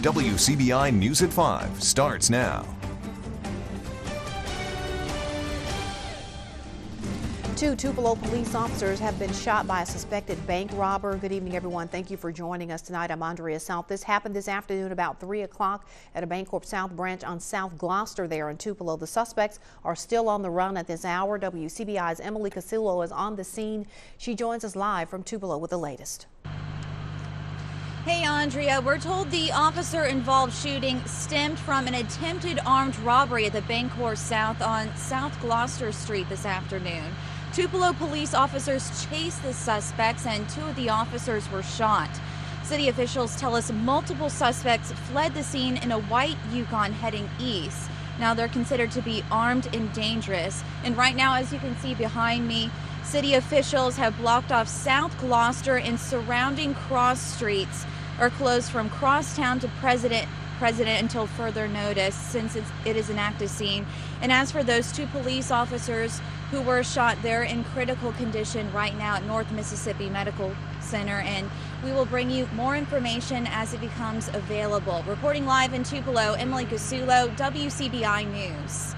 WCBI News at 5 starts now. Two Tupelo police officers have been shot by a suspected bank robber. Good evening, everyone. Thank you for joining us tonight. I'm Andrea South. This happened this afternoon about 3 o'clock at a Bancorp South branch on South Gloucester there in Tupelo. The suspects are still on the run at this hour. WCBI's Emily Casillo is on the scene. She joins us live from Tupelo with the latest. Hey, Andrea, we're told the officer-involved shooting stemmed from an attempted armed robbery at the Bancorp South on South Gloucester Street this afternoon. Tupelo police officers chased the suspects and 2 of the officers were shot. City officials tell us multiple suspects fled the scene in a white Yukon heading east. Now they're considered to be armed and dangerous. And right now, as you can see behind me, city officials have blocked off South Gloucester and surrounding cross streets are closed from Crosstown to President until further notice, since it is an active scene. And as for those 2 police officers who were shot, they're in critical condition right now at North Mississippi Medical Center, and we will bring you more information as it becomes available. Reporting live in Tupelo, Emily Casillo, WCBI News.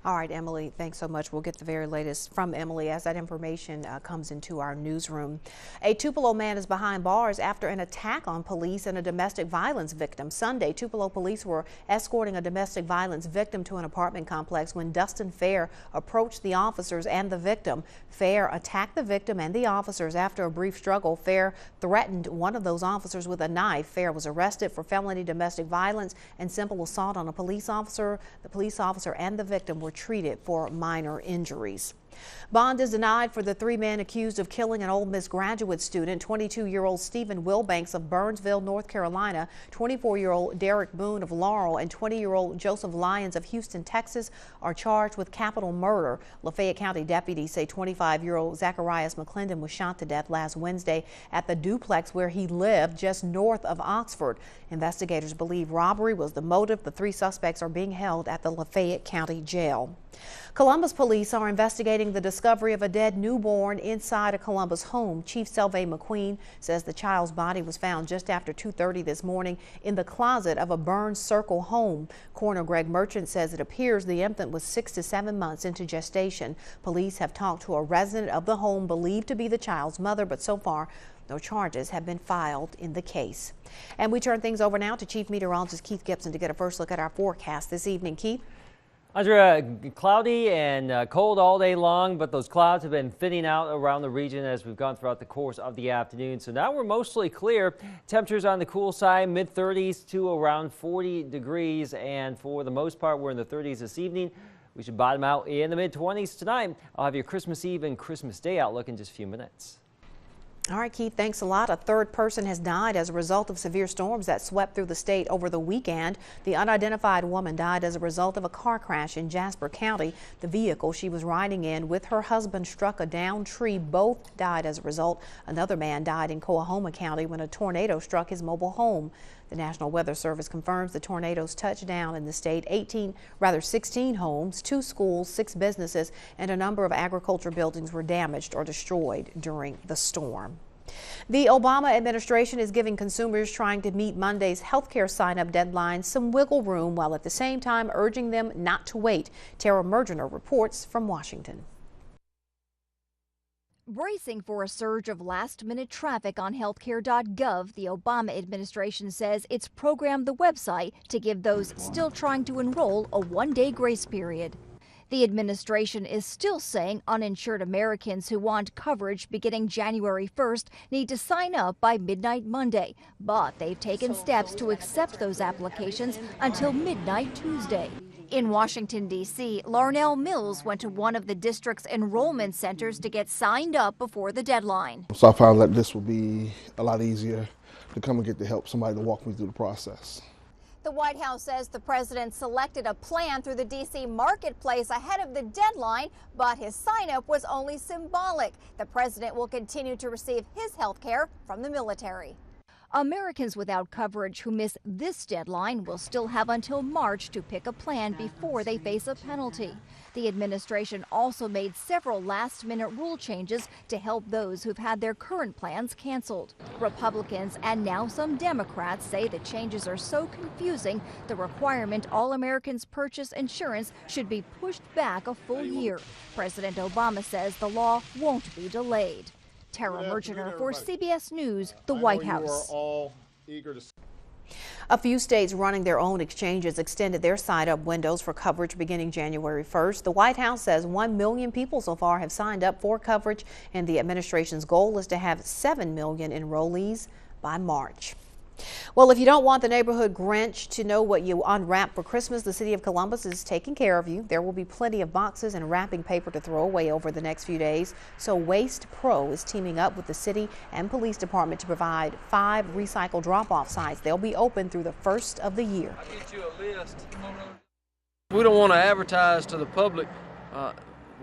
All right, Emily, thanks so much. We'll get the very latest from Emily as that information comes into our newsroom. A Tupelo man is behind bars after an attack on police and a domestic violence victim. Sunday, Tupelo police were escorting a domestic violence victim to an apartment complex when Dustin Fair approached the officers and the victim. Fair attacked the victim and the officers. After a brief struggle, Fair threatened one of those officers with a knife. Fair was arrested for felony domestic violence and simple assault on a police officer. The police officer and the victim were treated for minor injuries. Bond is denied for the 3 men accused of killing an Ole Miss graduate student. 22-year-old Stephen Wilbanks of Burnsville, North Carolina, 24-year-old Derek Boone of Laurel, and 20-year-old Joseph Lyons of Houston, Texas, are charged with capital murder. Lafayette County deputies say 25-year-old Zacharias McClendon was shot to death last Wednesday at the duplex where he lived just north of Oxford. Investigators believe robbery was the motive. The 3 suspects are being held at the Lafayette County Jail. Columbus police are investigating the discovery of a dead newborn inside a Columbus home. Chief Selvay McQueen says the child's body was found just after 2:30 this morning in the closet of a Burns Circle home. Coroner Greg Merchant says it appears the infant was 6 to 7 months into gestation. Police have talked to a resident of the home believed to be the child's mother, but so far no charges have been filed in the case. And we turn things over now to Chief Meteorologist Keith Gibson to get a first look at our forecast this evening. Keith? Andrea, cloudy and cold all day long, but those clouds have been thinning out around the region as we've gone throughout the course of the afternoon. So now we're mostly clear. Temperatures on the cool side, mid-30s to around 40 degrees. And for the most part, we're in the 30s this evening. We should bottom out in the mid-20s tonight. I'll have your Christmas Eve and Christmas Day outlook in just a few minutes. All right, Keith, thanks a lot. A 3rd person has died as a result of severe storms that swept through the state over the weekend. The unidentified woman died as a result of a car crash in Jasper County. The vehicle she was riding in with her husband struck a downed tree. Both died as a result. Another man died in Coahoma County when a tornado struck his mobile home. The National Weather Service confirms the tornadoes touched down in the state. 16 homes, 2 schools, 6 businesses, and a number of agriculture buildings were damaged or destroyed during the storm. The Obama administration is giving consumers trying to meet Monday's health care sign-up deadline some wiggle room, while at the same time urging them not to wait. Tara Mergener reports from Washington. Bracing for a surge of last-minute traffic on healthcare.gov, the Obama administration says it's programmed the website to give those still trying to enroll a 1-day grace period. The administration is still saying uninsured Americans who want coverage beginning January 1st need to sign up by midnight Monday, but they've taken steps to accept those applications until midnight Tuesday. In Washington, D.C., Larnell Mills went to one of the district's enrollment centers to get signed up before the deadline. So I found that this would be a lot easier to come and get the help, somebody to walk me through the process. The White House says the president selected a plan through the D.C. marketplace ahead of the deadline, but his sign-up was only symbolic. The president will continue to receive his health care from the military. Americans without coverage who miss this deadline will still have until March to pick a plan before they face a penalty. The administration also made several last-minute rule changes to help those who've had their current plans canceled. Republicans and now some Democrats say the changes are so confusing, the requirement all Americans purchase insurance should be pushed back a full year. President Obama says the law won't be delayed. Tara Mergener for CBS News, the White House. A few states running their own exchanges extended their sign-up windows for coverage beginning January 1st. The White House says 1 million people so far have signed up for coverage, and the administration's goal is to have 7 million enrollees by March. Well, if you don't want the neighborhood Grinch to know what you unwrap for Christmas, the city of Columbus is taking care of you. There will be plenty of boxes and wrapping paper to throw away over the next few days. So Waste Pro is teaming up with the city and police department to provide 5 recycle drop-off sites. They'll be open through the first of the year. I'll get you a list. We don't want to advertise to the public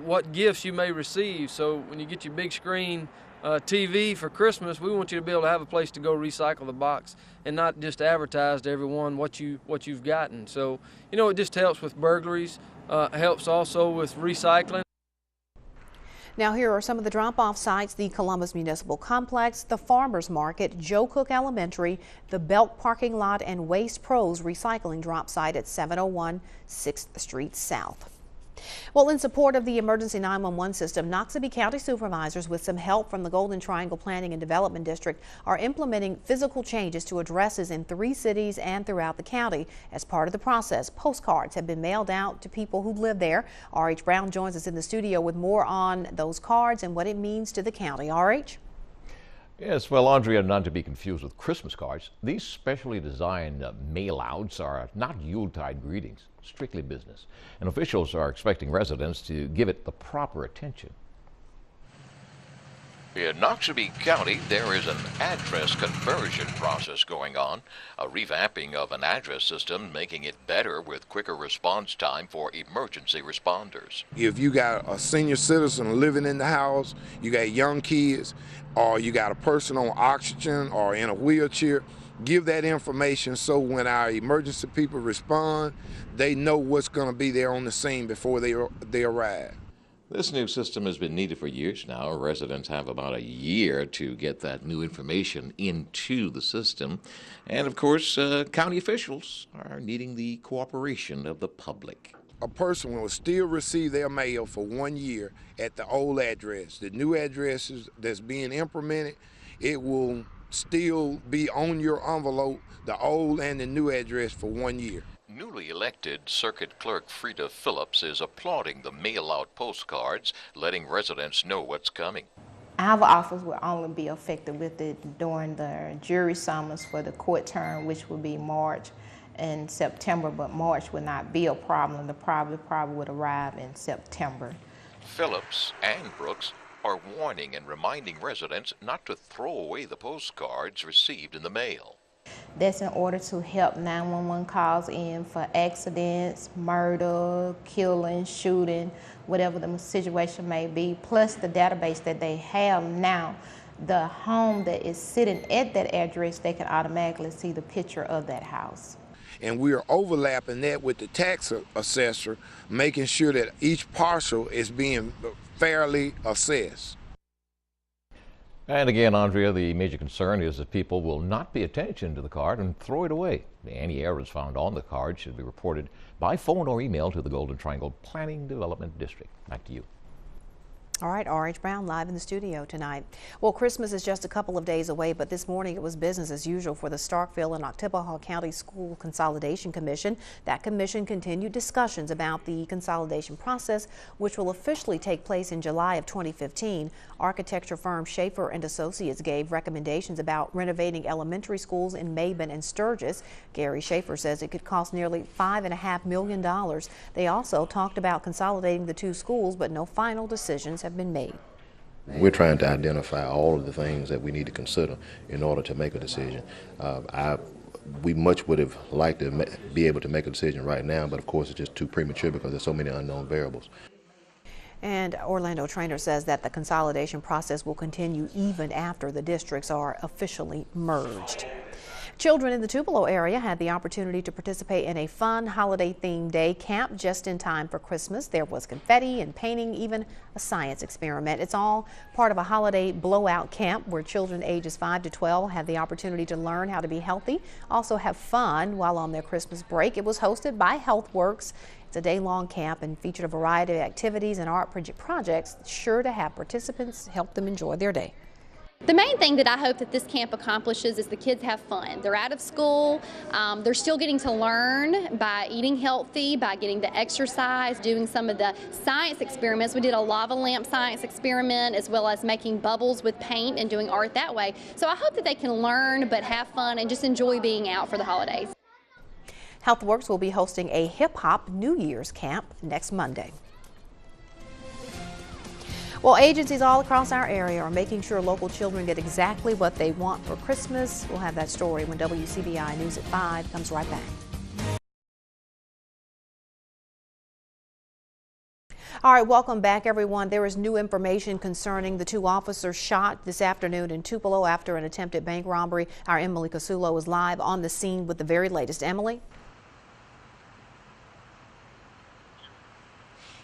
what gifts you may receive. So when you get your big screen TV for Christmas, we want you to be able to have a place to go recycle the box and not just advertise to everyone what you've gotten. So, you know, it just helps with burglaries, helps also with recycling. Now here are some of the drop-off sites: the Columbus Municipal Complex, the Farmers Market, Joe Cook Elementary, the Belk Parking Lot, and Waste Pro's recycling drop site at 701 6th Street South. Well, in support of the emergency 911 system, Wcbi County supervisors, with some help from the Golden Triangle Planning and Development District, are implementing physical changes to addresses in 3 cities and throughout the county. As part of the process, postcards have been mailed out to people who live there. R.H. Brown joins us in the studio with more on those cards and what it means to the county. R.H. Yes, well, Andrea, not to be confused with Christmas cards, these specially designed mail-outs are not Yuletide greetings, strictly business, and officials are expecting residents to give it the proper attention. In Wcbi County, there is an address conversion process going on, a revamping of an address system, making it better with quicker response time for emergency responders. If you got a senior citizen living in the house, you got young kids, or you got a person on oxygen or in a wheelchair, give that information so when our emergency people respond, they know what's going to be there on the scene before they arrive. This new system has been needed for years now. Residents have about a year to get that new information into the system. And of course, county officials are needing the cooperation of the public. A person will still receive their mail for 1 year at the old address. The new address that's being implemented, it will still be on your envelope, the old and the new address, for 1 year. Newly elected Circuit Clerk Frida Phillips is applauding the mail-out postcards, letting residents know what's coming. Our office will only be affected with it during the jury summons for the court term, which will be March and September, but March would not be a problem. The probably would arrive in September. Phillips and Brooks are warning and reminding residents not to throw away the postcards received in the mail. That's in order to help 911 calls in for accidents, murder, killing, shooting, whatever the situation may be, plus the database that they have now. The home that is sitting at that address, they can automatically see the picture of that house. And we are overlapping that with the tax assessor, making sure that each parcel is being fairly assessed. And again, Andrea, the major concern is that people will not pay attention to the card and throw it away. Any errors found on the card should be reported by phone or email to the Golden Triangle Planning Development District. Back to you. All right, R.H. Brown live in the studio tonight. Well, Christmas is just a couple of days away, but this morning it was business as usual for the Starkville and Oktibbeha County School Consolidation Commission. That commission continued discussions about the consolidation process, which will officially take place in July of 2015. Architecture firm Schaefer and Associates gave recommendations about renovating elementary schools in Mabin and Sturgis. Gary Schaefer says it could cost nearly $5.5 million. They also talked about consolidating the 2 schools, but no final decisions have been made. We're trying to identify all of the things that we need to consider in order to make a decision. We much would have liked to be able to make a decision right now, but of course it's just too premature because there's so many unknown variables. And Orlando Traynor says that the consolidation process will continue even after the districts are officially merged. Children in the Tupelo area had the opportunity to participate in a fun holiday-themed day camp just in time for Christmas. There was confetti and painting, even a science experiment. It's all part of a holiday blowout camp where children ages 5 to 12 had the opportunity to learn how to be healthy, also have fun while on their Christmas break. It was hosted by HealthWorks. It's a day-long camp and featured a variety of activities and art projects sure to have participants help them enjoy their day. The main thing that I hope that this camp accomplishes is the kids have fun. They're out of school, they're still getting to learn by eating healthy, by getting the exercise, doing some of the science experiments. We did a lava lamp science experiment as well as making bubbles with paint and doing art that way. So I hope that they can learn but have fun and just enjoy being out for the holidays. HealthWorks will be hosting a hip-hop New Year's camp next Monday. Well, agencies all across our area are making sure local children get exactly what they want for Christmas. We'll have that story when WCBI News at 5 comes right back. All right, welcome back, everyone. There is new information concerning the 2 officers shot this afternoon in Tupelo after an attempted bank robbery. Our Emily Casulo is live on the scene with the very latest. Emily?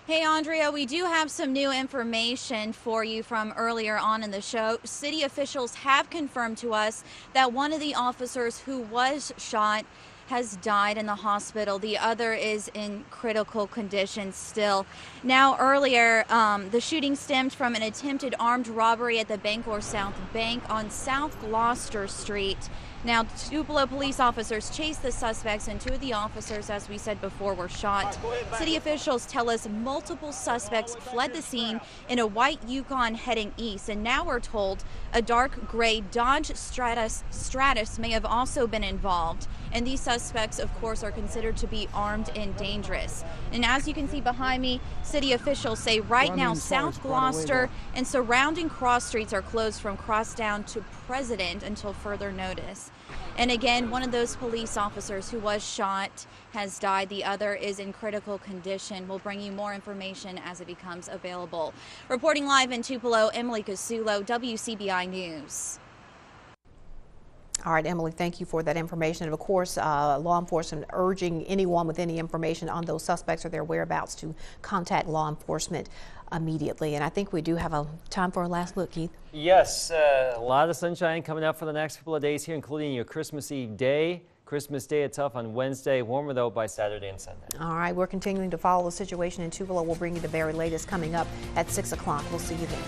Hey, Andrea, we do have some new information for you from earlier on in the show. City officials have confirmed to us that one of the officers who was shot has died in the hospital. The other is in critical condition still. Now, earlier, the shooting stemmed from an attempted armed robbery at the Bangor South Bank on South Gloucester Street. Now, Tupelo police officers chased the suspects, and 2 of the officers, as we said before, were shot. City officials tell us multiple suspects fled the scene in a white Yukon heading east, and now we're told a dark gray Dodge Stratus may have also been involved. And these suspects, of course, are considered to be armed and dangerous. And as you can see behind me, city officials say right now South Gloucester and surrounding cross streets are closed from Crosstown to President until further notice. And again, one of those police officers who was shot has died. The other is in critical condition. We'll bring you more information as it becomes available. Reporting live in Tupelo, Emily Casulo, WCBI News. All right, Emily, thank you for that information. And of course, law enforcement urging anyone with any information on those suspects or their whereabouts to contact law enforcement immediately. And I think we do have a time for a last look, Keith. Yes, a lot of sunshine coming up for the next couple of days here, including your Christmas Eve day. Christmas Day, it's tough on Wednesday, warmer though by Saturday and Sunday. All right, we're continuing to follow the situation in Tupelo. We'll bring you the very latest coming up at 6 o'clock. We'll see you then.